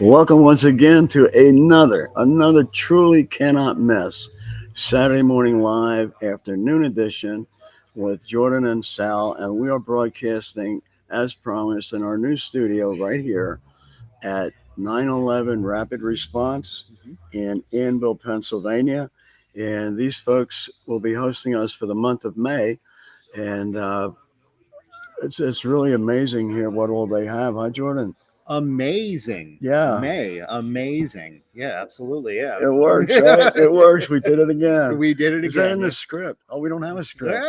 Welcome once again to another truly cannot miss Saturday morning live afternoon edition with Jordan and Sal, and we are broadcasting as promised in our new studio right here at 911 Rapid Response Mhm. in Annville, Pennsylvania. And these folks will be hosting us for the month of May, and it's really amazing here what all they have, huh, Jordan? Amazing. Yeah, Amazing. Yeah, absolutely. Yeah. it works, right? It works. We did it again. We did it Is that again. in the Yeah. script? Oh, we don't have a script.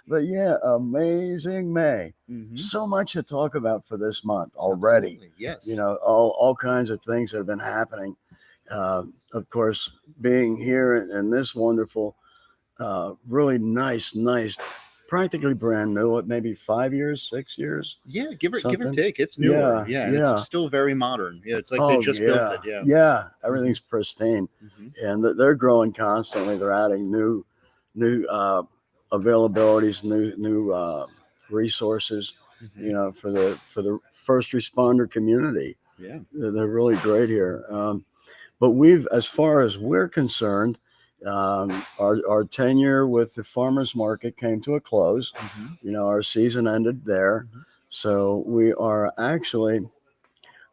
But yeah, amazing May. hmm So much to talk about for this month already. Absolutely. Yes. You know, all kinds of things that have been happening. Of course, being here in this wonderful, really nice, practically brand new. What, maybe 5 years, 6 years, Yeah, give or something. take. It's newer. Yeah, Yeah, and it's yeah. still very modern. Yeah, it's like they Oh just built yeah, it. Yeah. yeah. hmm Everything's pristine, hmm and they're growing constantly. They're adding new availabilities, new resources. hmm You know, for the first responder community, Yeah. they're really great here. But we've, as far as we're concerned, our tenure with the farmers market came to a close. hmm You know, our season ended there, hmm so we are actually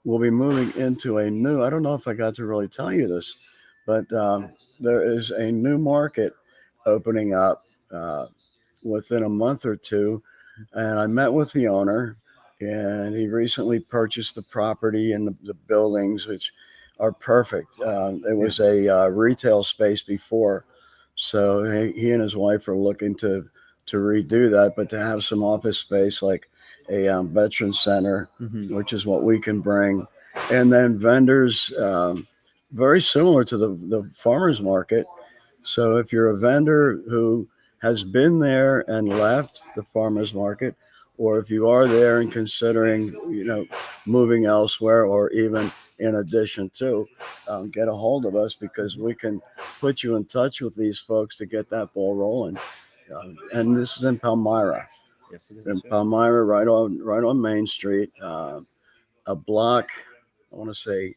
we'll be moving into a new. I don't know if I got to really tell you this, but there is a new market opening up within a month or two, and I met with the owner, and he recently purchased the property and the buildings, which are perfect. It Yeah. was a retail space before, so he and his wife are looking to redo that, but to have some office space like a veteran center, hmm which is what we can bring, and then vendors. Very similar to the farmers market. So if you're a vendor who has been there and left the farmers market, or if you are there and considering, moving elsewhere, or even in addition to, get a hold of us because hmm we can put you in touch with these folks to get that ball rolling. And this is in Palmyra, Yes, it in is. Yeah. Palmyra, right on Main Street, a block. I want to say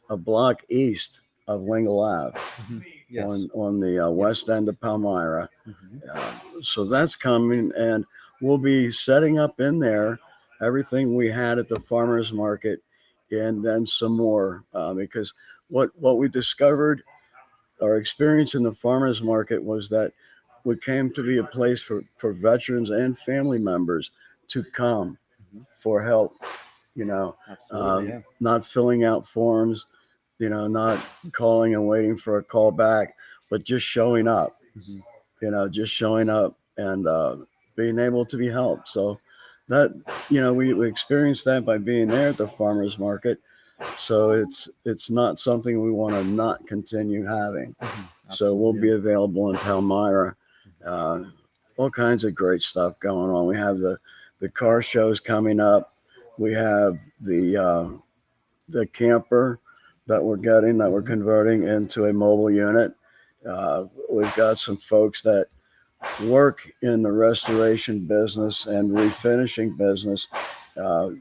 a block east of Lingle Ave hmm Yes. on the Yeah. west end of Palmyra. hmm Uh, so that's coming, and we'll be setting up in there everything we had at the farmers market, and then some more. Because what we discovered, our experience in the farmers market was that we came to be a place for veterans and family members to come hmm for help. You know, Absolutely. Yeah. not filling out forms, not calling and waiting for a call back, but just showing up, hmm just showing up and being able to be helped. So that, we experienced that by being there at the farmers market. So it's not something we want to not continue having. So we'll Absolutely. Yeah. be available in Palmyra. Uh, all kinds of great stuff going on. We have the car shows coming up. We have the camper that we're hmm converting into a mobile unit. We've got some folks that work in the restoration business and refinishing business, uh,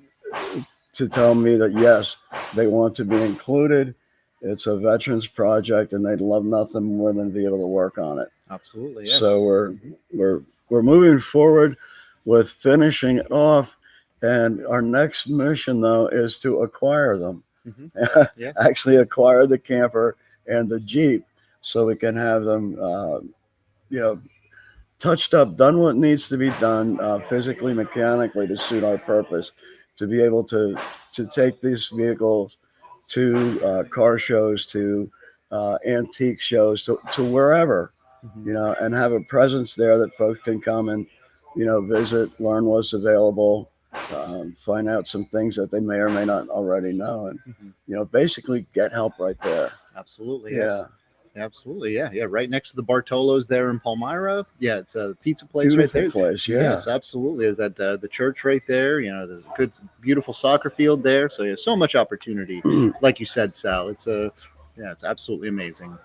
to tell me that yes, they want to be included. It's a veterans project, and they'd love nothing more than to be able to work on it. Absolutely. Yes. So we're hmm we're we're moving forward with finishing it off, and our next mission though is to acquire them. hmm Yes. Actually, acquire the camper and the Jeep so we can have them, you know, touched up, done what needs to be done, physically, mechanically, to suit our purpose, to be able to take these vehicles to car shows, to antique shows, to wherever, hmm and have a presence there that folks can come and, visit, learn what's available, find out some things that they may or may not already know, and, hmm basically get help right there. Absolutely. Yes. Yeah, Absolutely. Yeah. Yeah. Right next to the Bartolos there in Palmyra. Yeah. It's a pizza place right beautiful there. place. Yeah. Yes, absolutely. There's that the church right there. There's a good, beautiful soccer field there. So yeah, so much opportunity. Like you said, Sal, yeah, it's absolutely amazing.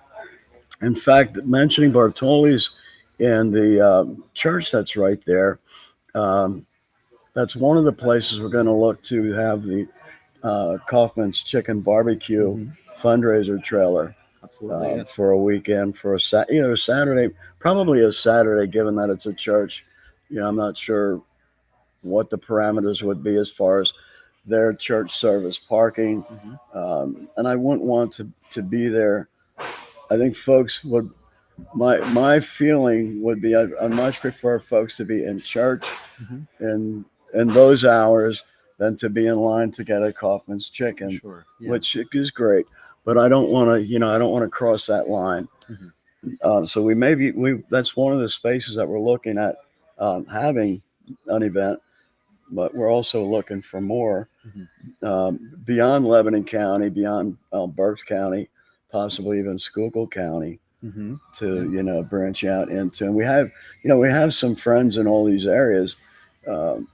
In fact, mentioning Bartoli's and the church that's right there, um, that's one of the places we're going to look to have the Kaufman's Chicken Barbecue Hmm. fundraiser trailer Absolutely, yeah. for a weekend, for a Saturday, probably a Saturday, given that it's a church. I'm not sure what the parameters would be as far as their church service parking, Hmm. and I wouldn't want to be there. I think folks would. My feeling would be I much prefer folks to be in church Hmm. in those hours than to be in line to get a Kaufman's chicken, Sure, yeah. which is great. But I don't want to, I don't want to cross that line. Hmm. So we that's one of the spaces that we're looking at having an event, but we're also looking for more Hmm. beyond Lebanon County, beyond Berks County, possibly even Schuylkill County Hmm. to Yeah. branch out into. And we have some friends in all these areas, um,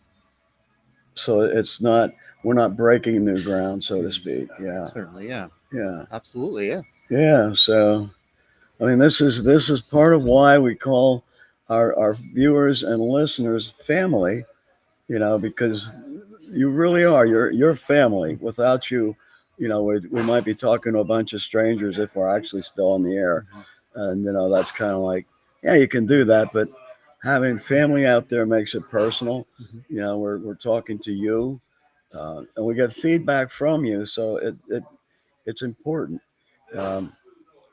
so it's not we're not breaking new ground, so to Mhm. speak. Yeah, Certainly, yeah. yeah, Absolutely, yeah. yeah. So I mean, this is part of why we call our viewers and listeners family. Because you really are. You're family. Without you, we might be talking to a bunch of strangers if we're actually still on the air. Hmm. And that's kind of like, yeah, you can do that, but having family out there makes it personal. Hmm. We're talking to you, and we get feedback from you, so it's important. Um,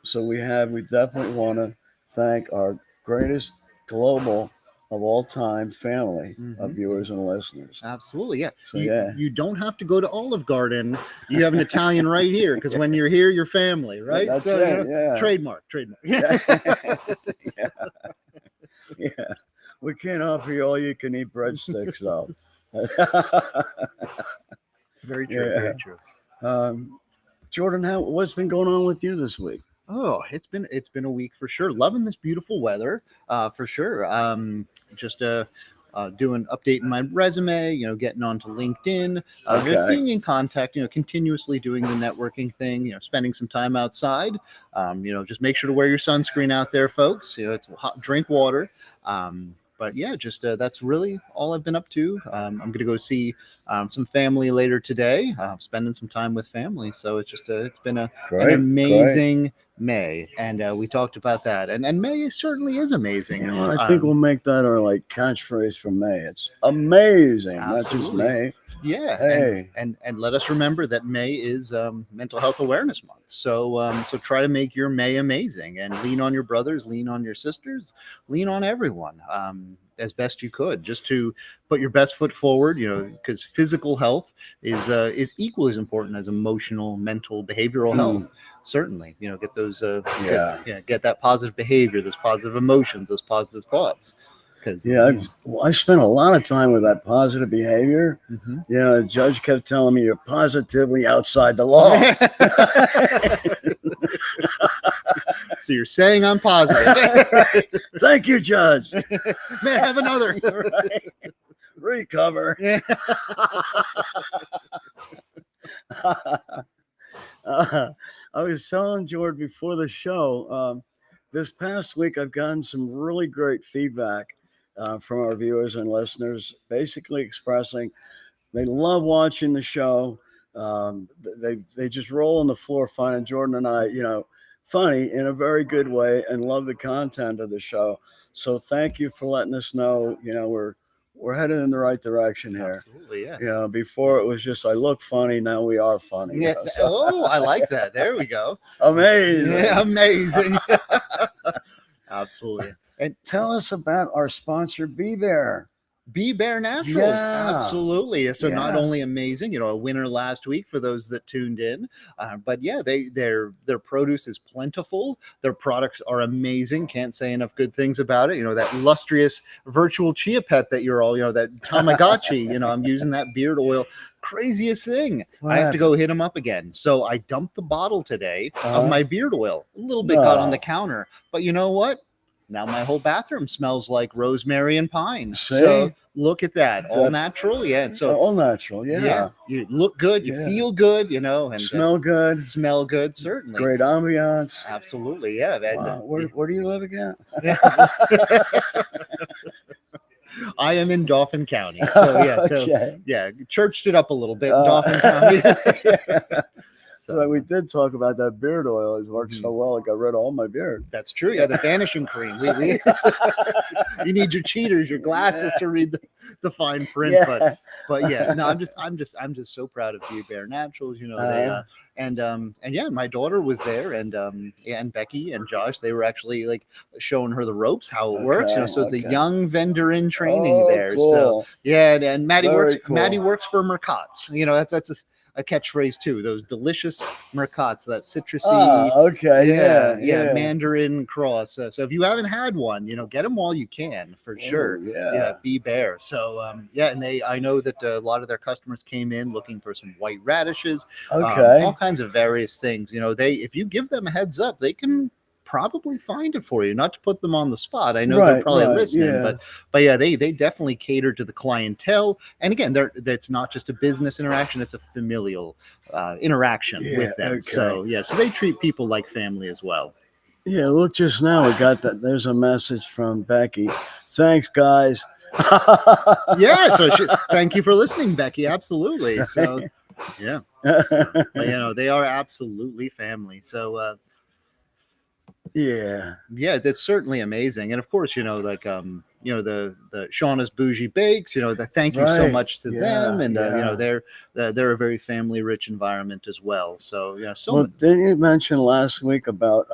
so we definitely want to thank our greatest global of all time family of Hmm. viewers and listeners. Absolutely, yeah. So You yeah, you don't have to go to Olive Garden. You have an Italian right here because when you're here, you're family, right? that's So it. Yeah, trademark. yeah, yeah, yeah. We can't offer you all you can eat breadsticks though. Very true, Yeah. very true. Um, Jordan, what's been going on with you this week? Oh, it's been a week for sure. Loving this beautiful weather, for sure. Just doing updating my resume. Getting onto LinkedIn. Just Okay. being in contact. Continuously doing the networking thing. Spending some time outside. Just make sure to wear your sunscreen out there, folks. It's hot. Drink water. But yeah, just that's really all I've been up to. I'm gonna go see some family later today. Spending some time with family. So it's been an Great, great. amazing May, and we talked about that. And May certainly is amazing. I think we'll make that our like catchphrase for May. It's amazing, not just Absolutely, May. yeah. and Hey, and and let us remember that May is Mental Health Awareness Month. So try to make your May amazing, and lean on your brothers, lean on your sisters, lean on everyone. As best you could, just to put your best foot forward, because physical health is equally as important as emotional, mental, behavioral health. Certainly, get those yeah, get that positive behavior, those positive emotions, those positive thoughts. Because yeah. I spent a lot of time with that positive behavior. Mhm. The judge kept telling me you're positively outside the law. So you're saying I'm positive. Thank you, Judge. May I have another? Right. Recover. Yeah. I was telling George before the show, this past week I've gotten some really great feedback from our viewers and listeners, basically expressing they love watching the show. They just roll on the floor finding Jordan and I, funny in a very good way, and love the content of the show. So thank you for letting us know. We're headed in the right direction here. Absolutely, yes. Before it was just I look funny, now we are funny. Yeah. Oh, I like that. There we go. Amazing. Yeah, amazing. Absolutely. And Tell us about our sponsor, Be Bear. Be Bear Naturals, Yeah. absolutely. So not Yeah. only amazing, a winner last week for those that tuned in, but yeah, their produce is plentiful. Their products are amazing. Can't say enough good things about it. That lustrous virtual chia pet that you're all, that Tamagotchi. I'm using that beard oil. Craziest thing. What I have to happened? go hit them up again. So I dumped the bottle today of Uh-huh. my beard oil. A little bit got on the No. counter, but you know what? Now my whole bathroom smells like rosemary and pine. See? So look at that, all That's natural. Yeah, and so all natural. Yeah. you look good, you Yeah. feel good, and Smell good. smell good. Certainly, Great ambiance. absolutely, yeah. Wow. Where do you live again? I am in Dauphin County. So yeah, Okay. churched it up a little bit in Uh, Dauphin County. yeah. So So we did talk about that beard oil. It worked so well. It got rid of all my beard. that's true. Yeah, the vanishing cream. We you need your cheaters, your glasses to read the fine print. Yeah. But yeah, no, I'm just so proud of Be Bare Naturals. You know, they and yeah, my daughter was there, and Becky and Josh, they were actually like showing her the ropes, how it works. You know, Okay, so it's a okay. young vendor in training Oh, there. So cool. yeah, and Very cool. Maddie works for Mercots. You know, that's a catchphrase too. Those delicious Mercots, that citrusy. Okay. Yeah, Yeah. Mandarin cross. So if you haven't had one, you know, get them while you can, for sure. Oh, yeah. Yeah, Be Bare. So yeah, and I know that a lot of their customers came in looking for some white radishes, Okay. all kinds of various things. You know, if you give them a heads up, they can probably find it for you. Not to put them on the spot, I know they're probably listening, Yeah. but yeah, they definitely cater to the clientele. And again, it's not just a business interaction; it's a familial interaction Yeah, with them. okay. So yeah, so they treat people like family as well. Yeah. Look, just now we got that. There's a message from Becky. Thanks, guys. Yeah, so thank you for listening, Becky. Absolutely. So yeah, but you know, they are absolutely family. So Yeah. yeah, that's certainly amazing. And of course, you know, like you know, the Shauna's Bougie Bakes, you know, thank you so Right. much to Yeah, them. And you know, yeah. they're a very family rich environment as well. So yeah, Well, didn't you mention last week about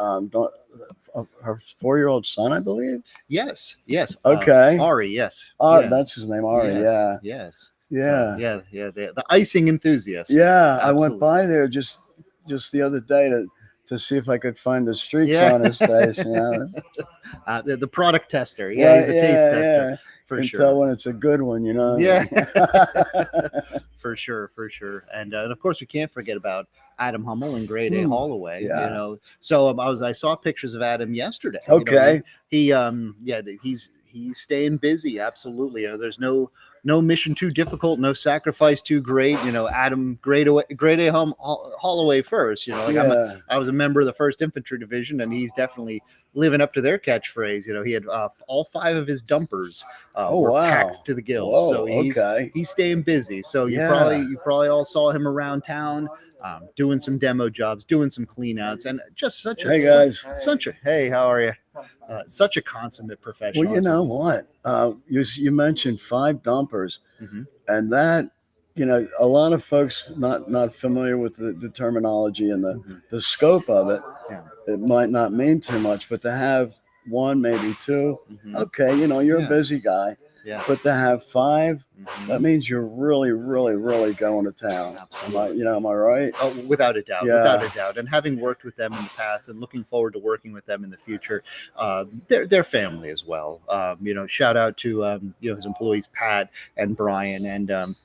her 4-year-old son, I believe? yes, Okay. Ari, yes. Yeah. That's his name, Ari. Yes, Yeah. yes. Yeah. So, yeah, the icing enthusiast. Yeah. I went Absolutely. by there just the other day to see if I could find the streaks Yeah. on his face. You know. The product tester. Yeah, he's a taste tester. Yeah. For And sure. tell when it's a good one, you know. Yeah. For sure. And of course, we can't forget about Adam Hummel and Grade A Holloway. Yeah. You know, so I saw pictures of Adam yesterday. Okay. You know, he's staying busy. Absolutely. You know, there's no mission too difficult, no sacrifice too great. You know, Adam Grade A Holloway first. You know, like I was a member of the 1st Infantry Division, and he's definitely living up to their catchphrase. You know, he had all 5 of his dumpers were packed to the gills. Whoa, so he's staying busy. So you probably all saw him around town, doing some demo jobs, doing some clean outs, and just such a hey, how are you? Such a consummate professional. Well, you know what? You mentioned 5 dumpers, and that, you know, a lot of folks not familiar with the terminology and the scope of it. Yeah. It might not mean too much, but to have 1, maybe 2, okay, you know, you're a busy guy. Yeah. But to have 5, that means you're really, really, really going to town. Absolutely. Am I right? Oh, without a doubt. Yeah. Without a doubt. And having worked with them in the past and looking forward to working with them in the future, they're family as well. You know, shout out to you know, his employees, Pat and Brian, and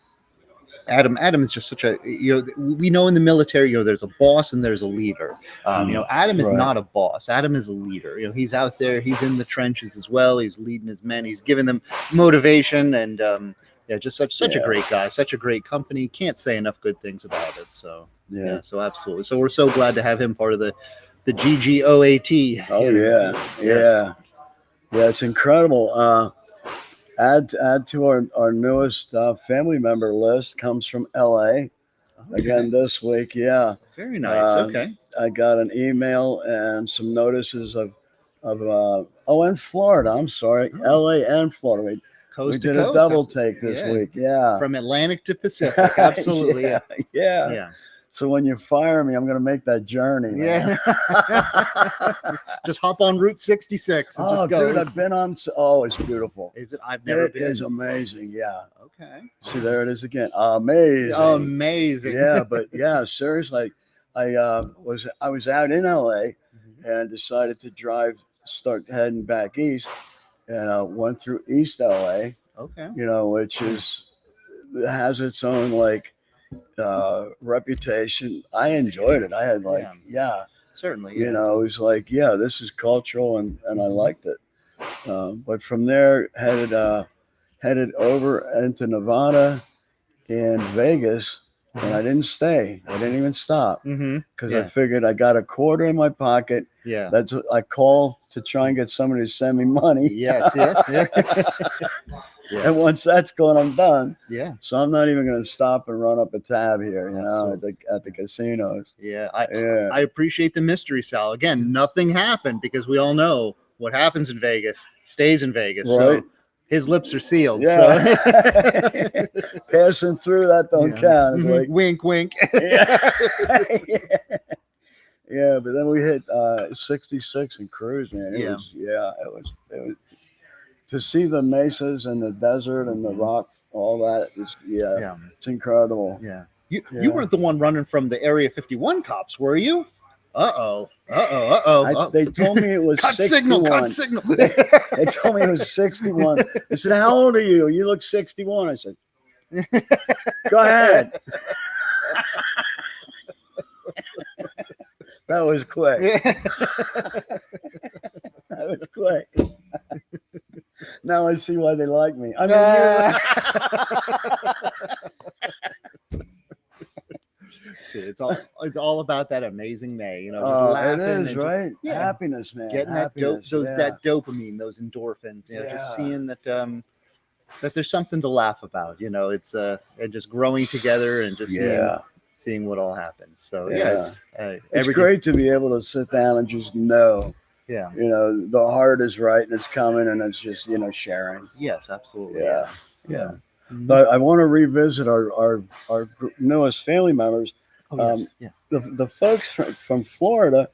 Adam is just such a, you know, we know in the military, you know, there's a boss and there's a leader. You know, Adam is not a boss. Adam is a leader. You know, he's out there, he's in the trenches as well. He's leading his men. He's giving them motivation, and yeah, just such a great guy, such a great company. Can't say enough good things about it. So yeah, so absolutely. So we're so glad to have him part of the GGOAT. Oh yeah. It's incredible. Add to our newest family member list comes from LA again this week. Yeah, very nice. Okay, I got an email and some notices of and Florida. I'm sorry, LA and Florida. We did a double take this week. Yeah, from Atlantic to Pacific. Absolutely. Yeah. So when you fire me, I'm going to make that journey. Man. Yeah. Just hop on Route 66. And just go. Dude, I've been on. Oh, it's beautiful. Is it? I've never been. It is amazing. Yeah. Okay. See, there it is again. Amazing. Yeah, but yeah, seriously, I was out in LA and decided to start heading back east, and went through East LA. Okay. You know, which has its own reputation. I enjoyed it. I had certainly. You know, it was like, this is cultural, and I liked it. But from there, headed over into Nevada and Vegas, and I didn't stay. I didn't even stop Mm-hmm. because I Yeah. figured I got a quarter in my pocket. Yeah. That's what I call to try and get somebody to send me money. Yes. Yes. Yeah. And Yes. once that's gone, I'm done. Yeah. So I'm not even going to stop and run up a tab here, you know, at the casinos. Yeah. Yeah. I appreciate the mystery, Sal. Again, nothing happened because we all know what happens in Vegas stays in Vegas. Right. So his lips are sealed. Yeah. So Passing through that don't count. It's like, wink, wink. yeah. Yeah, but then we hit 66 and cruise, man. It was to see the mesas and the desert and the rock, all that is it's incredible. Yeah. You weren't the one running from the Area 51 cops, were you? They told me it was cut 61. signal. They told me it was 61. They said, "How old are you?" "You look 61." I said, "Go ahead." That was quick. That was quick. Now I see why they like me. I mean, it's all about that amazing May, you know. it is, right? Yeah. Happiness, man. Getting Happiness, that dopamine, those endorphins, you know, just seeing that that there's something to laugh about, you know. It's and just growing together and just seeing what all happens. So it's great to be able to sit down and just know. Yeah. You know, the heart is right and it's coming and it's just, you know, sharing. Yes, absolutely. Yeah. Mm-hmm. But I want to revisit our newest family members. Oh, yes. The folks from Florida,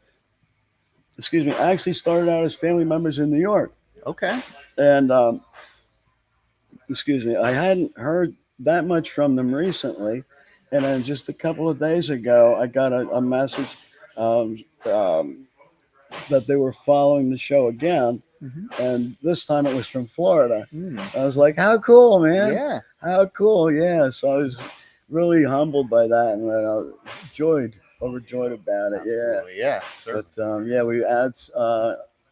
actually started out as family members in New York. Okay. And, I hadn't heard that much from them recently. And then just a couple of days ago, I got a message that they were following the show again. Mm-hmm. And this time it was from Florida. Mm. I was like, how cool, man. Yeah. How cool. Yeah. So I was really humbled by that and overjoyed about it. Absolutely. Yeah. Sure. But we add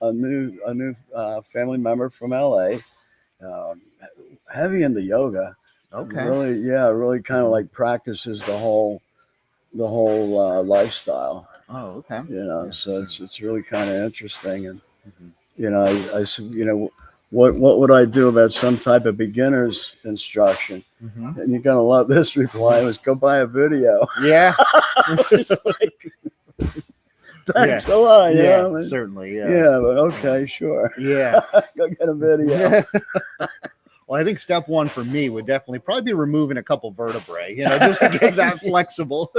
a new family member from LA, heavy into yoga. Okay. Really kind of like practices the whole lifestyle. Oh, okay. You know, so it's really kind of interesting. And you know, I said, you know, what would I do about some type of beginner's instruction? Mm-hmm. And you're gonna love this reply. Was go buy a video. Yeah. Thanks a lot. Yeah, know? Certainly. Yeah. Yeah, but okay, sure. Yeah. Go get a video. Yeah. Well, I think step one for me would definitely probably be removing a couple vertebrae, you know, just to get that flexible.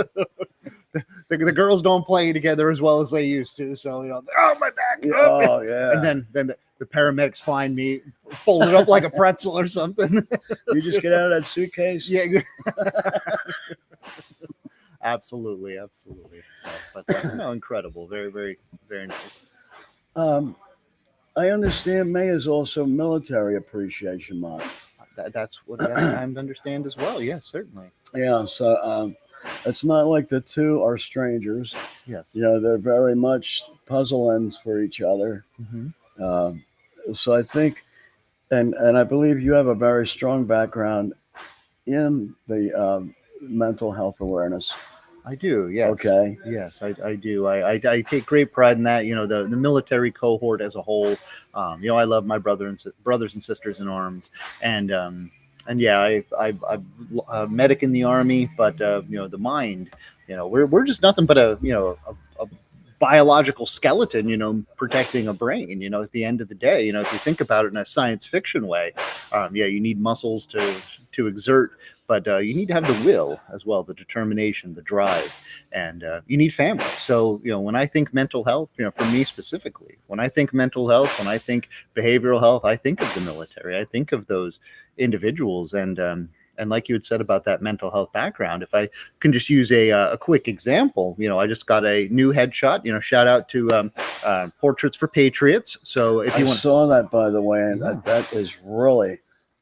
The girls don't play together as well as they used to, so you know, oh my back. Oh yeah. And then the paramedics find me folded up like a pretzel or something. You just get out of that suitcase. Yeah. Absolutely. So, but no, incredible. Very, very, very nice. I understand May is also Military Appreciation Month. That's what I understand as well. Yes, certainly. Yeah, so it's not like the two are strangers. Yes. You know, they're very much puzzle ends for each other. Mm-hmm. So I think, and I believe you have a very strong background in the mental health awareness. I do, yes. Okay. Yes, I do. I take great pride in that. You know, the military cohort as a whole. You know, I love my brothers and sisters in arms, and yeah, I'm medic in the Army, but you know, the mind. You know, we're just nothing but a biological skeleton, you know, protecting a brain. You know, at the end of the day, you know, if you think about it in a science fiction way, you need muscles to exert. But you need to have the will as well, the determination, the drive, and you need family. So, you know, when I think mental health, you know, for me specifically, when I think mental health, when I think behavioral health, I think of the military. I think of those individuals. And like you had said about that mental health background, if I can just use a quick example, you know, I just got a new headshot, you know, shout out to Portraits for Patriots. So if you saw that, by the way, and that is really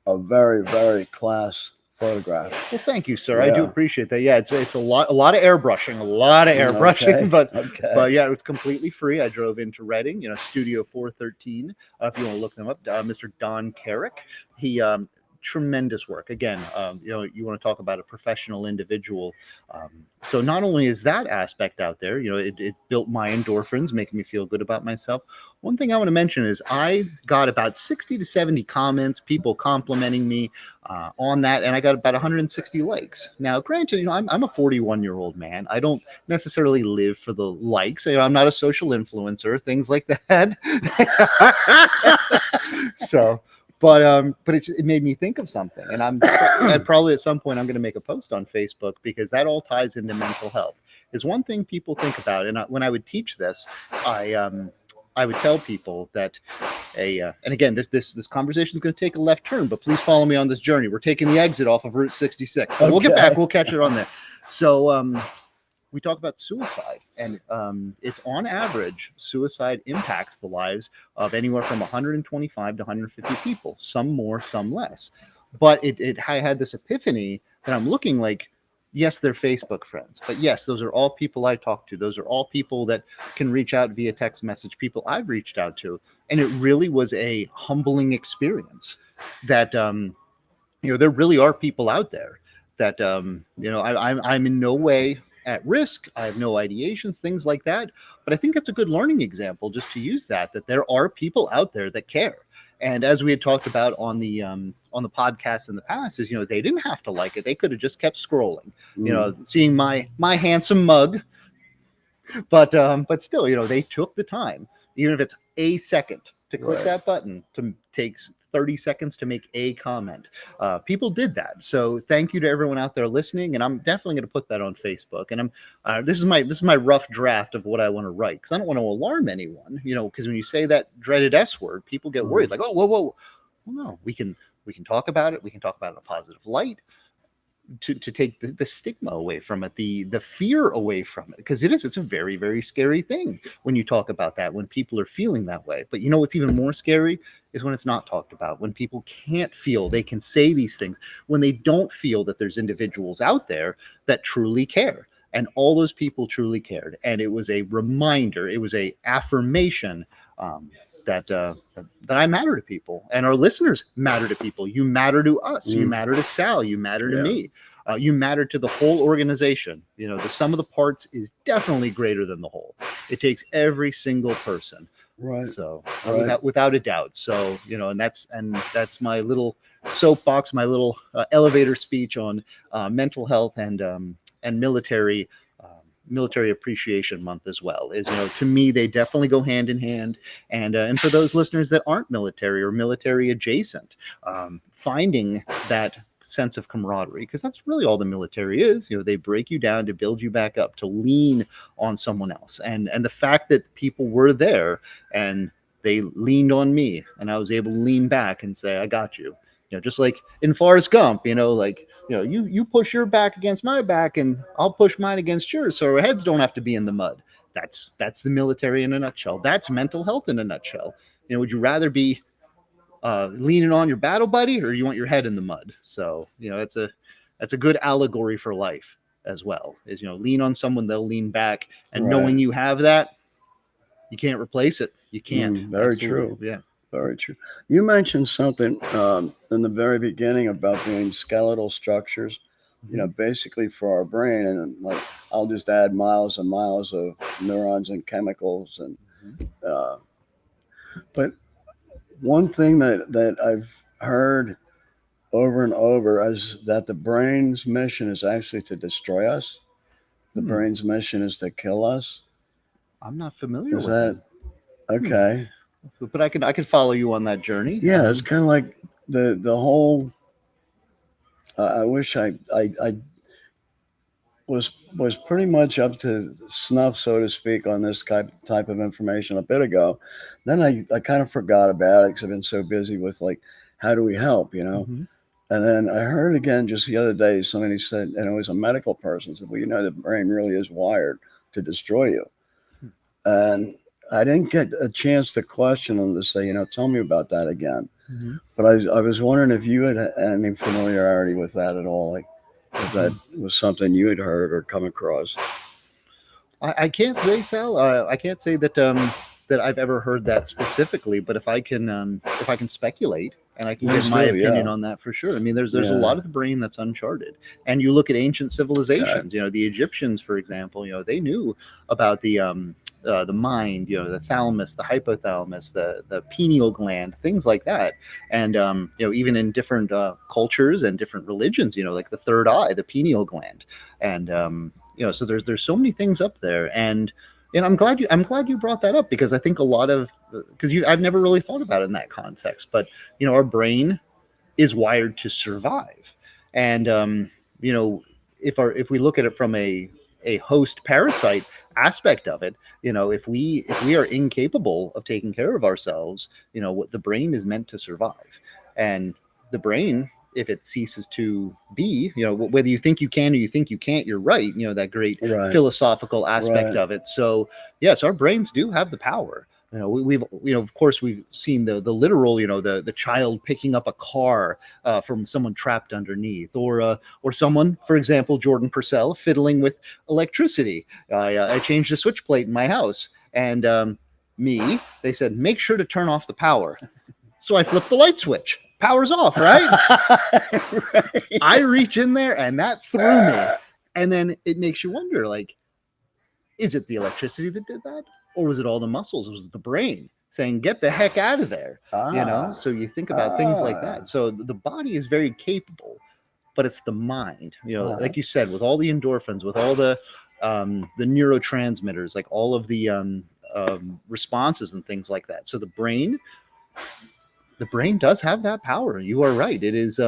a very, very class photograph. Well, thank you, sir. Yeah. I do appreciate that. Yeah, it's a lot of airbrushing, Okay. but yeah, it's completely free. I drove into Reading, you know, Studio 413. If you want to look them up, Mr. Don Carrick. He tremendous work. Again, you want to talk about a professional individual. So not only is that aspect out there, it built my endorphins, making me feel good about myself. One thing I want to mention is I got about 60 to 70 comments, people complimenting me on that, and I got about 160 likes. Now, granted, I'm a 41-year-old man. I don't necessarily live for the likes. I'm not a social influencer, things like that. So, but it made me think of something, and and probably at some point I'm going to make a post on Facebook, because that all ties into mental health. Is one thing people think about, and when I would teach this, I would tell people that and again, this conversation is going to take a left turn, but please follow me on this journey. We're taking the exit off of Route 66. But we'll get back. We'll catch it on there. So we talk about suicide, and it's on average, suicide impacts the lives of anywhere from 125 to 150 people, some more, some less. But I had this epiphany that I'm looking like, yes, they're Facebook friends, but yes, those are all people I talk to. Those are all people that can reach out via text message, people I've reached out to. And it really was a humbling experience that, there really are people out there that, I'm in no way at risk. I have no ideations, things like that. But I think it's a good learning example just to use that there are people out there that care. And as we had talked about on the podcast in the past, is they didn't have to like it; they could have just kept scrolling. Seeing my handsome mug, but still, they took the time, even if it's a second, to click that button, to take 30 seconds to make a comment. People did that. So thank you to everyone out there listening. And I'm definitely going to put that on Facebook. And this is my rough draft of what I want to write, because I don't want to alarm anyone, because when you say that dreaded S word, people get worried, like, oh, whoa. Well, no, we can talk about it. We can talk about it in a positive light, to take the stigma away from it, the fear away from it, because it's a very, very scary thing when you talk about that, when people are feeling that way. But what's even more scary is when it's not talked about, when people can't feel they can say these things, when they don't feel that there's individuals out there that truly care. And all those people truly cared, and it was a reminder, it was a affirmation, that I matter to people, and our listeners matter to people. You matter to us. You matter to Sal. You matter to me. You matter to the whole organization. The sum of the parts is definitely greater than the whole. It takes every single person. Right. So without a doubt. So and that's my little soapbox, my little elevator speech on mental health and military. Military Appreciation Month as well. Is to me, they definitely go hand in hand. And for those listeners that aren't military or military adjacent, finding that sense of camaraderie, because that's really all the military is. They break you down to build you back up, to lean on someone else. And the fact that people were there and they leaned on me, and I was able to lean back and say, I got you. Just like in Forrest Gump, you push your back against my back and I'll push mine against yours, so our heads don't have to be in the mud. That's the military in a nutshell. That's mental health in a nutshell. Would you rather be leaning on your battle buddy, or you want your head in the mud? So that's a good allegory for life as well. Is lean on someone, they'll lean back, and knowing you have that, you can't replace it. You can't. Very true. Yeah. Very true. You mentioned something in the very beginning about being skeletal structures, basically for our brain. And like, I'll just add miles and miles of neurons and chemicals. And but one thing that I've heard over and over is that the brain's mission is actually to destroy us. The brain's mission is to kill us. I'm not familiar with that. Okay. But I could follow you on that journey. Yeah, it's kind of like the whole. I wish I was pretty much up to snuff, so to speak, on this type of information a bit ago. Then I kind of forgot about it because I've been so busy with, like, how do we help, And then I heard again just the other day, somebody said, and it was a medical person, said, well, the brain really is wired to destroy you. And I didn't get a chance to question them, to say, tell me about that again. But I was wondering if you had any familiarity with that at all, like if that was something you had heard or come across. I can't say, Sal. I can't say that I've ever heard that specifically. But if I can speculate, And I can Please give my do, opinion yeah. on that for sure. I mean, there's a Yeah. lot of the brain that's uncharted. And you look at ancient civilizations, the Egyptians, for example, they knew about the mind, the thalamus, the hypothalamus, the pineal gland, things like that. And even in different cultures and different religions, like the third eye, the pineal gland, and so there's so many things up there. And I'm glad you brought that up, because I think a lot of, because I've never really thought about it in that context, but our brain is wired to survive. And if we look at it from a host parasite aspect of it, if we are incapable of taking care of ourselves, what the brain is meant to survive. And the brain, if it ceases to be, whether you think you can or you think you can't, you're right, that great Right. philosophical aspect Right. of it. So yes, our brains do have the power. We've of course we've seen the literal, the child picking up a car from someone trapped underneath, or someone, for example, Jordan Purcell, fiddling with electricity. I changed a switch plate in my house, and they said, make sure to turn off the power. So I flipped the light switch. Power's off, right? Right. I reach in there, and that threw me. And then it makes you wonder, like, is it the electricity that did that? Or was it all the muscles? Was it the brain saying, get the heck out of there? So you think about things like that. So the body is very capable, but it's the mind, like you said, with all the endorphins, with all the neurotransmitters, like all of the responses and things like that. So the brain does have that power. You are right. It is,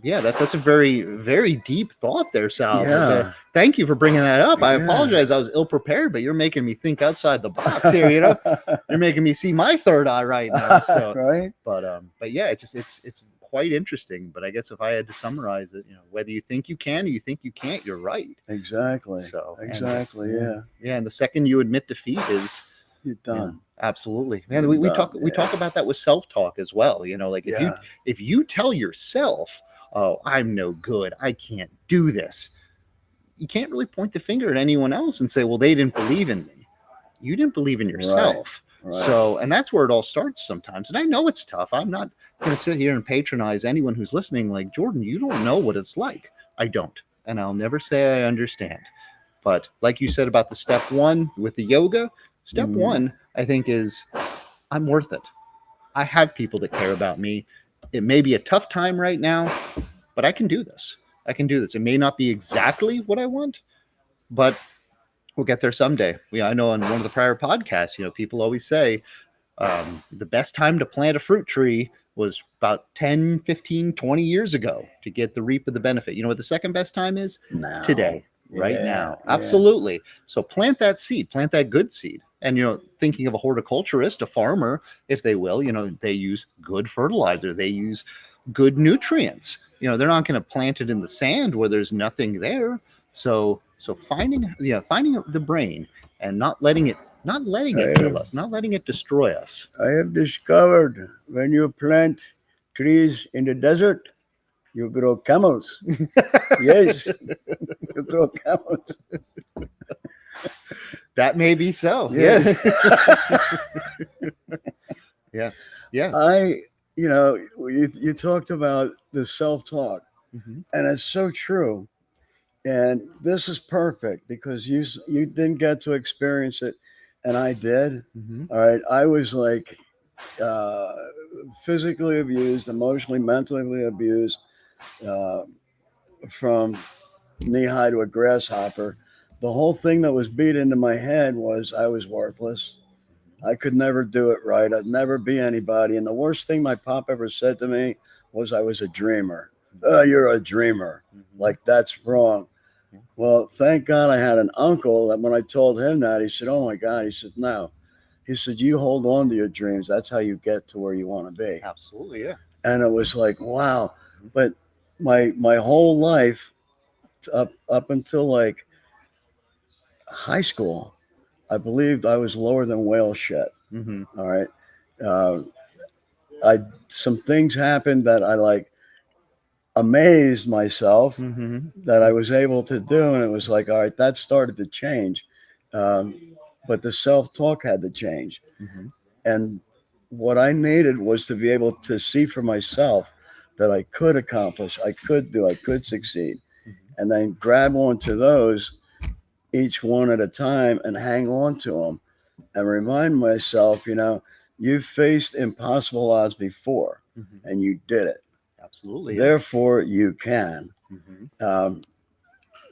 yeah, that's a very, very deep thought there, Sal. Yeah. Thank you for bringing that up. I Yeah. apologize. I was ill prepared, but you're making me think outside the box here. You're making me see my third eye right now. So, Right. but yeah, it's quite interesting. But I guess if I had to summarize it, whether you think you can or you think you can't, you're right. Exactly. So Exactly. and, Yeah. and the second you admit defeat is You're done. absolutely, man. We talk about that with self-talk as well. Like if you tell yourself, oh, I'm no good, I can't do this, you can't really point the finger at anyone else and say, well, they didn't believe in me. You didn't believe in yourself. Right. So, and that's where it all starts sometimes. And I know it's tough. I'm not going to sit here and patronize anyone who's listening like, Jordan, you don't know what it's like. I don't. And I'll never say I understand. But like you said about the step one with the yoga, step one, I think, is I'm worth it. I have people that care about me. It may be a tough time right now, but I can do this. I can do this. It may not be exactly what I want, but we'll get there someday. I know on one of the prior podcasts, people always say the best time to plant a fruit tree was about 10, 15, 20 years ago to get the reap of the benefit. You know what the second best time is? Now. Today, right now. Yeah. Absolutely. So plant that seed, plant that good seed. And, thinking of a horticulturist, a farmer, if they will, they use good fertilizer. They use good nutrients. They're not going to plant it in the sand where there's nothing there. So finding the brain and not letting it kill us, not letting it destroy us. I have discovered when you plant trees in the desert, you grow camels. Yes, you grow camels. That may be so. Yes. Yes. Yeah. You talked about the self-talk, and it's so true. And this is perfect because you didn't get to experience it, and I did. All right, I was like physically abused, emotionally, mentally abused, from knee high to a grasshopper. The whole thing that was beat into my head was I was worthless. I could never do it right. I'd never be anybody. And the worst thing my pop ever said to me was I was a dreamer. Oh, you're a dreamer. Like, that's wrong. Well, thank God I had an uncle that when I told him that, he said, oh my God. He said, no. He said, you hold on to your dreams. That's how you get to where you want to be. Absolutely. Yeah. And it was like, wow. But my whole life up until like high school, I believed I was lower than whale shit. All right. Some things happened that I like amazed myself that I was able to do. And it was like, all right, that started to change. But the self-talk had to change. And what I needed was to be able to see for myself that I could accomplish, I could do, I could succeed, Mhm. and then grab onto those each one at a time and hang on to them and remind myself, you faced impossible odds before Mhm. and you did it. Absolutely, yeah. Therefore, you can. Mhm. Um,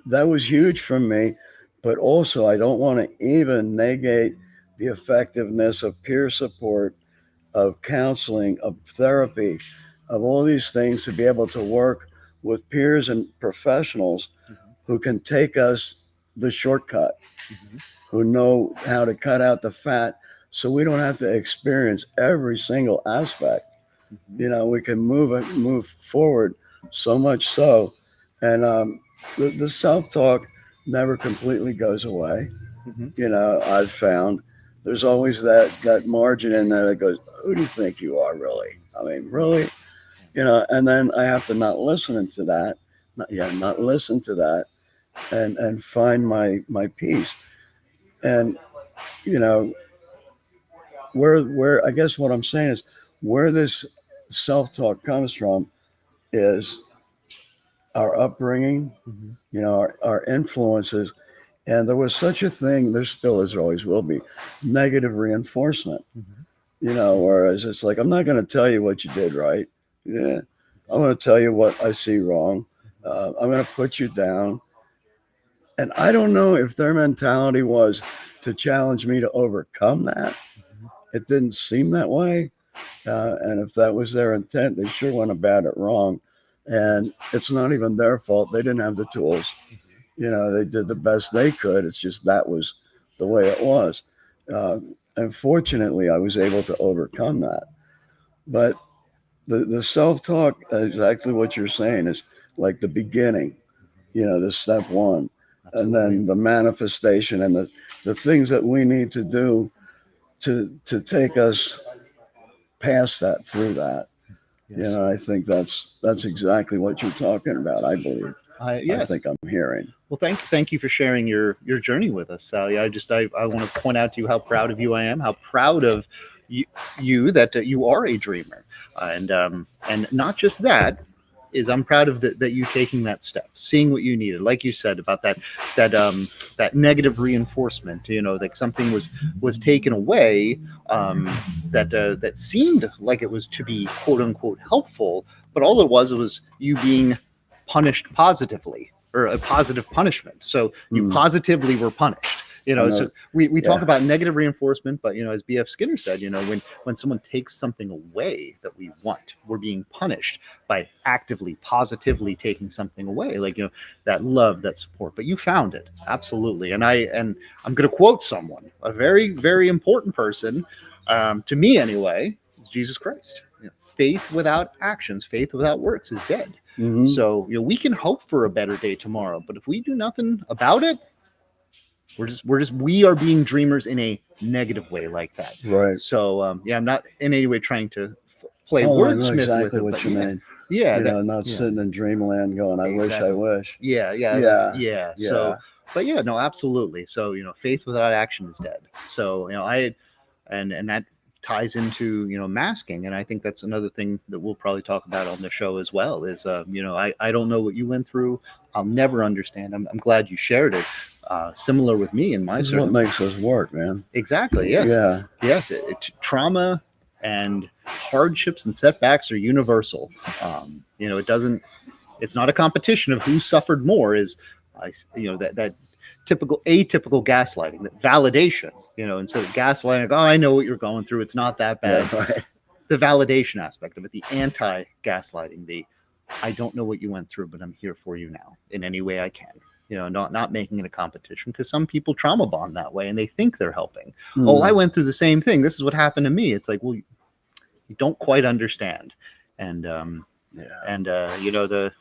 that was huge for me, but also I don't want to even negate the effectiveness of peer support, of counseling, of therapy, of all these things to be able to work with peers and professionals Mhm. who can take us the shortcut, Mhm. who know how to cut out the fat so we don't have to experience every single aspect. Mhm. We can move forward so much so. And the self-talk never completely goes away. Mhm. I've found there's always that margin in there that goes, who do you think you are, really? I mean, really? And then I have to not listen to that. Not listen to that, and find my peace. And you know where I guess what I'm saying is where this self-talk comes from is our upbringing, Mhm. our influences. And there was such a thing, there still is, always will be, negative reinforcement. Mhm. Whereas it's like, I'm not going to tell you what you did right. Yeah. I'm going to tell you what I see wrong. I'm going to put you down. And I don't know if their mentality was to challenge me to overcome that. Mhm. It didn't seem that way. And if that was their intent, they sure went about it wrong. And it's not even their fault. They didn't have the tools. Mhm. They did the best they could. It's just that was the way it was. Uh, and fortunately, I was able to overcome that. But the self talk, exactly what you're saying, is like the beginning, the step one. And Absolutely. then the manifestation and the things that we need to do to take us past that, through that. Yes. I think that's exactly what you're talking about. I believe. I Yes. think I'm hearing. Well, thank you for sharing your journey with us, Sally. I want to point out to you how proud of you I am. How proud of you, you that you are a dreamer, and not just that is I'm proud of that you taking that step, seeing what you needed, like you said about that negative reinforcement. Like something was taken away that seemed like it was to be quote unquote helpful, but all it was you being punished positively or a positive punishment. So you Mm, positively were punished. I So know. we talk Yeah. about negative reinforcement, but as B.F. Skinner said, when someone takes something away that we want, we're being punished by actively, positively taking something away, like that love, that support. But you found it absolutely, and I'm going to quote someone, a very, very important person to me anyway, Jesus Christ. Faith without actions, faith without works is dead. Hmm. So we can hope for a better day tomorrow, but if we do nothing about it, we are being dreamers in a negative way like that. Right. So I'm not in any way trying to play Oh, I know wordsmith with exactly it, what but you yeah, mean. yeah, that Not yeah, sitting in dreamland going, I wish, I exactly. wish. Yeah, yeah, Yeah. yeah. Yeah. So, but yeah, no, absolutely. So faith without action is dead. So I and that ties into masking, and I think that's another thing that we'll probably talk about on the show as well is I don't know what you went through. I'll never understand. I'm glad you shared it. Similar with me in my This is what circumstance. makes us work, man. Exactly, yes. Yeah. Yes, trauma and hardships and setbacks are universal. It doesn't, it's not a competition of who suffered more. Is that typical atypical gaslighting, that validation. Instead of gaslighting, like, oh, I know what you're going through. It's not that Yeah. bad. Right. The validation aspect of it, the anti-gaslighting, the I don't know what you went through, but I'm here for you now in any way I can. Not making it a competition, because some people trauma bond that way and they think they're helping. Oh, I Mm. went through the same thing. This is what happened to me. It's like, well, you don't quite understand. And Yeah. the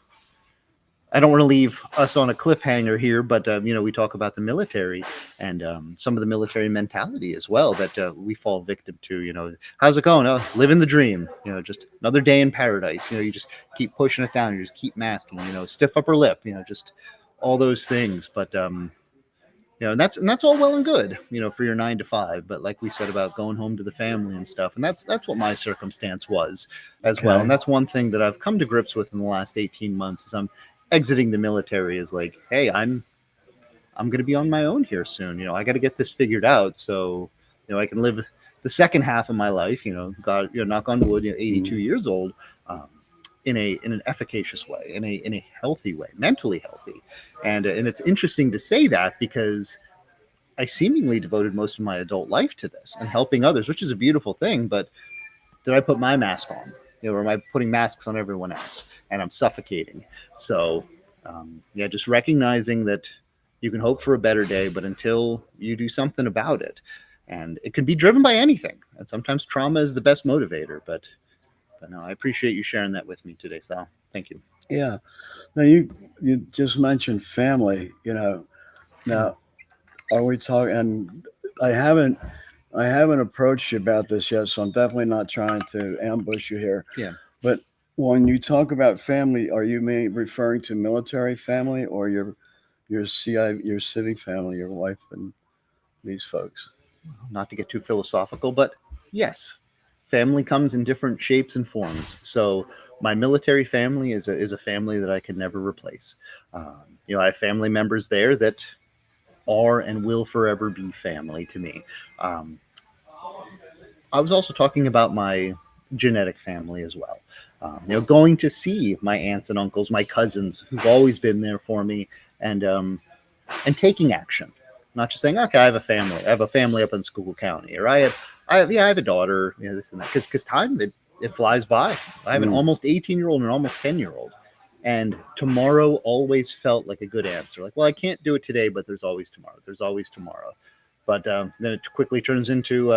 I don't want to leave us on a cliffhanger here, but we talk about the military and some of the military mentality as well that we fall victim to. How's it going? Oh, living the dream. Just another day in paradise. You just keep pushing it down. You just keep masking. Stiff upper lip. Just all those things. But And that's all well and good, for your 9 to 5. But like we said about going home to the family and stuff, and that's what my circumstance was as well. And Okay. that's one thing that I've come to grips with in the last 18 months is I'm exiting the military is like, hey, I'm going to be on my own here soon. I got to get this figured out so I can live the second half of my life. God, knock on wood, 82 Mm. years old, um, in an efficacious way, in a healthy way, mentally healthy, and it's interesting to say that because I seemingly devoted most of my adult life to this and helping others, which is a beautiful thing. But did I put my mask on? Or am I putting masks on everyone else? And I'm suffocating. So, yeah, just recognizing that you can hope for a better day, but until you do something about it, and it could be driven by anything. And sometimes trauma is the best motivator. But no, I appreciate you sharing that with me today, Sal. Thank you. Yeah. Now you just mentioned family. Now are we talking? And I haven't I haven't approached you about this yet, so I'm definitely not trying to ambush you here. Yeah. But when you talk about family, are you referring to military family or your civic family, your wife and these folks? Not to get too philosophical, but yes, family comes in different shapes and forms. So my military family is a family that I can never replace. I have family members there that are and will forever be family to me. Um, I was also talking about my genetic family as well. Going to see my aunts and uncles, my cousins, who've always been there for me, and and taking action, not just saying, okay, I have a family. I have a family up in Schuylkill County, or I have a daughter, this and that. Because time it flies by. I have an Mm. almost 18-year-old and an almost 10-year-old, and tomorrow always felt like a good answer. Like, well, I can't do it today, but there's always tomorrow. There's always tomorrow. But then it quickly turns into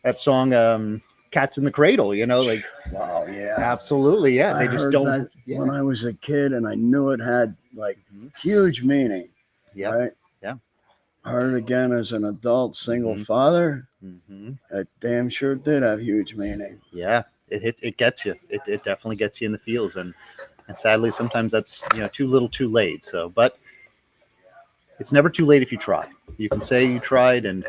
that song, "Cats in the Cradle." Like Wow, yeah. absolutely, yeah. I They just heard don't, that yeah. when I was a kid and I knew it had like Hmm. huge meaning, Yep. right? Yeah. Heard it again as an adult single Hmm. father. Hmm. It damn sure did have huge meaning. Yeah, it hits. It gets you. It definitely gets you in the feels, and sadly, sometimes that's too little, too late. So, but it's never too late if you try. You can say you tried, and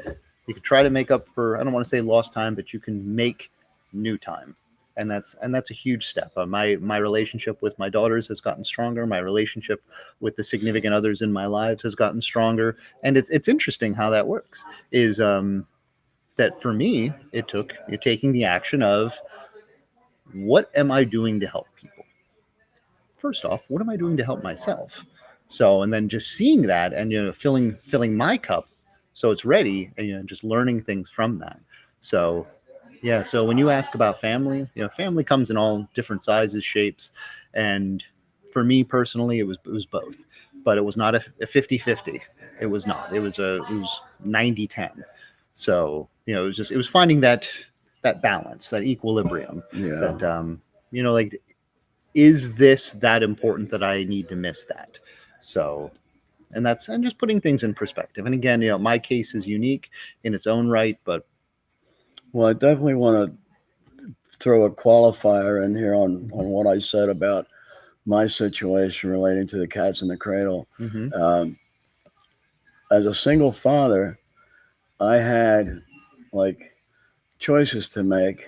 you can try to make up for. I don't want to say lost time, but you can make new time, and that's a huge step. My relationship with my daughters has gotten stronger. My relationship with the significant others in my lives has gotten stronger, and it's interesting how that works. Is that for me, it took you taking the action of what am I doing to help people? First off, what am I doing to help myself? So, and then just seeing that and filling my cup so it's ready, and just learning things from that. So, yeah. So when you ask about family, family comes in all different sizes, shapes, and for me personally, it was both, but it was not a 50-50. It was not. It was 90-10. So it was finding that balance, that equilibrium. Yeah. That like, is this that important that I need to miss that? So, and just putting things in perspective. And again, my case is unique in its own right, but Well, I definitely want to throw a qualifier in here on mhm, what I said about my situation relating to the cats in the cradle. mhm, Um, as a single father, I had like choices to make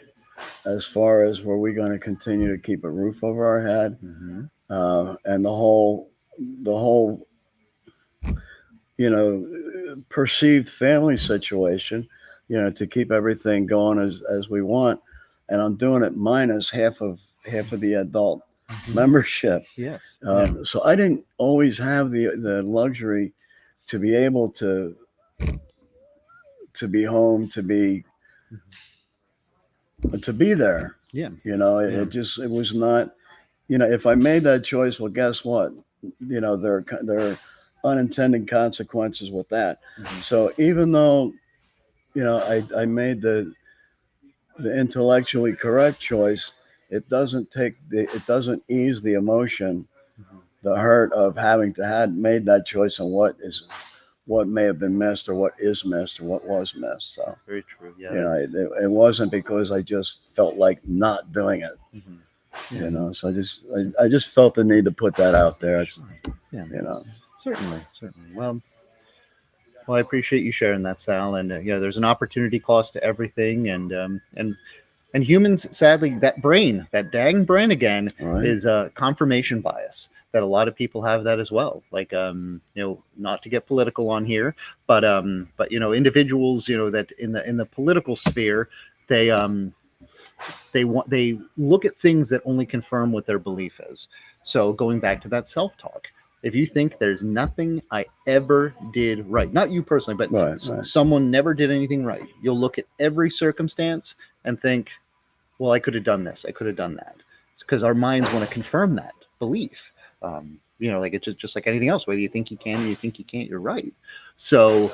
as far as were we going to continue to keep a roof over our head, mhm, and the whole you know perceived family situation, to keep everything going as we want, and I'm doing it minus half of the adult mhm. membership. Yes, yeah, So I didn't always have the luxury to be able to be home, mhm, to be there. yeah, yeah, It was not. If I made that choice, well, guess what? There are unintended consequences with that. mhm, So even though I made the intellectually correct choice, it doesn't ease the emotion, mhm. the hurt of having to had made that choice and what may have been missed or what is missed or what was missed. So That's very true. Yeah, that, it wasn't because I just felt like not doing it. mhm. Yeah, So I just felt the need to put that out there. sure. Yeah, You know, certainly, certainly. Well, Well, I appreciate you sharing that, Sal. And there's an opportunity cost to everything, and humans, sadly, that brain, that dang brain again, Right. is confirmation bias. That a lot of people have that as well. Like, not to get political on here, but individuals, that in the political sphere, they they look at things that only confirm what their belief is. So going back to that self-talk, if you think there's nothing I ever did right, not you personally, but Right. Right. someone never did anything right, you'll look at every circumstance and think, well, I could have done this, I could have done that. It's because our minds want to confirm that belief. Like it's just like anything else. Whether you think you can or you think you can't, you're right. So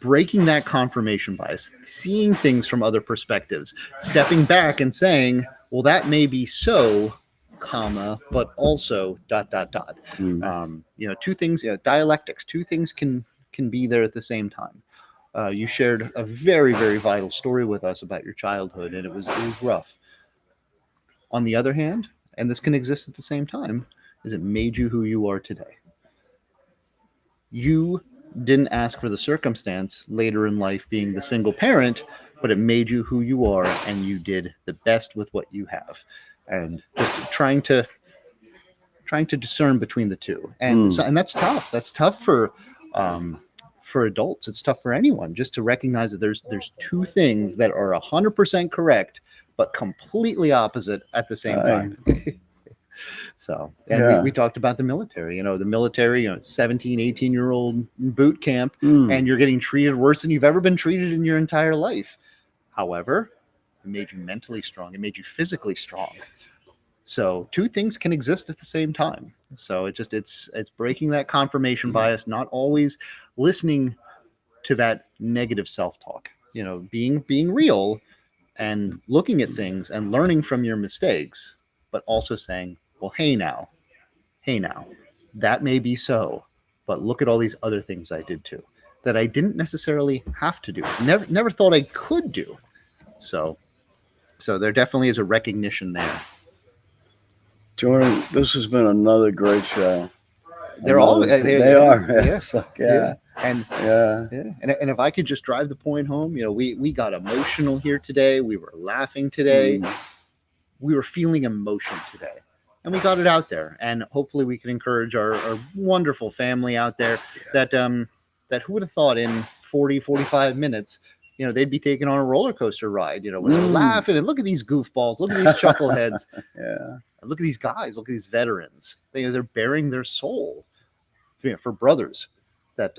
breaking that confirmation bias, seeing things from other perspectives, stepping back and saying, well, that may be so, comma, but also dot dot dot. Mm. Two things, dialectics. Two things can be there at the same time. You shared a very, very vital story with us about your childhood, and it was rough. On the other hand, and this can exist at the same time, is it made you who you are today. You didn't ask for the circumstance later in life being the single parent, but it made you who you are, and you did the best with what you have. And just trying to discern between the two, and that's tough. That's tough for adults. It's tough for anyone just to recognize that there's two things that are 100% correct, but completely opposite at the same Right. time. So, and Yeah. we talked about the military, the military, 17, 18-year-old boot camp, Mm. and you're getting treated worse than you've ever been treated in your entire life. However, it made you mentally strong. It made you physically strong. So two things can exist at the same time. So it's breaking that confirmation bias, not always listening to that negative self-talk, being real and looking at things and learning from your mistakes, but also saying, well, hey now, that may be so, but look at all these other things I did too that I didn't necessarily have to do. Never thought I could do. So there definitely is a recognition there. Jordan, this has been another great show. They're all They yeah, are. yeah, It's like, yeah. yeah. Yeah. And if I could just drive the point home, we got emotional here today. We were laughing today. Mm. We were feeling emotion today, and we got it out there. And hopefully we can encourage our wonderful family out there that who would have thought in 40-45 minutes, they'd be taking on a roller coaster ride, where they're laughing and look at these goofballs, look at these chuckleheads. Yeah. Look at these guys, look at these veterans. They're bearing their soul for brothers that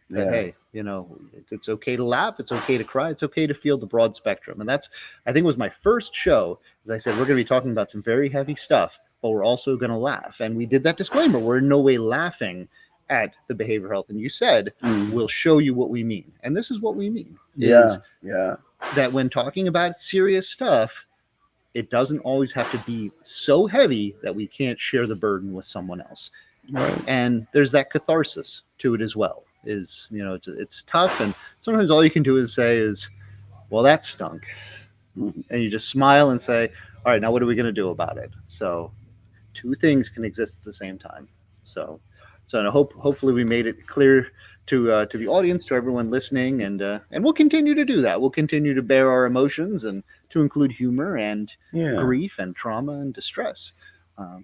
Yeah. hey, it's okay to laugh, it's okay to cry, it's okay to feel the broad spectrum. And that's, I think, was my first show. As I said, we're going to be talking about some very heavy stuff, but we're also going to laugh. And we did that disclaimer. We're in no way laughing at the behavioral health. And you said, we'll show you what we mean. And this is what we mean. Yeah. Yeah. That when talking about serious stuff, it doesn't always have to be so heavy that we can't share the burden with someone else. Right. And there's that catharsis to it as well. It's tough, and sometimes all you can do is say is, well, that stunk. And you just smile and say, all right, now what are we going to do about it? So two things can exist at the same time. So I hopefully we made it clear to the audience, to everyone listening, and we'll continue to do that. We'll continue to bear our emotions and to include humor and grief and trauma and distress,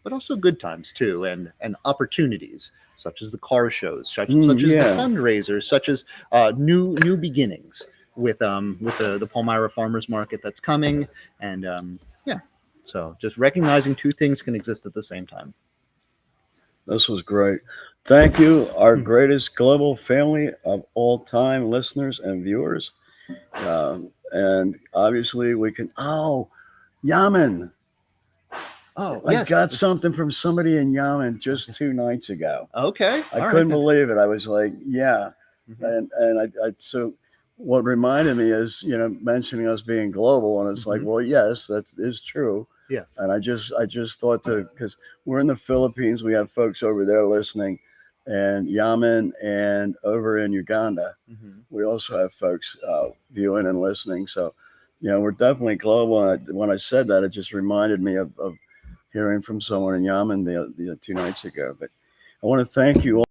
but also good times too, and opportunities such as the car shows, such as the fundraisers, such as new beginnings with the Palmyra Farmers Market that's coming, and so just recognizing two things can exist at the same time. This was great. Thank you, our greatest global family of all time listeners and viewers. And obviously we can, Yaman. Oh, I got something from somebody in Yaman just 2 nights ago. Okay. I couldn't believe it. I was like, yeah. And so what reminded me is, mentioning us being global, and it's like, well, yes, that is true. Yes. And I just thought because we're in the Philippines, we have folks over there listening, and Yemen, and over in Uganda, we also have folks viewing and listening. So, we're definitely global. And when I said that, it just reminded me of hearing from someone in Yemen the 2 nights ago. But I want to thank you all.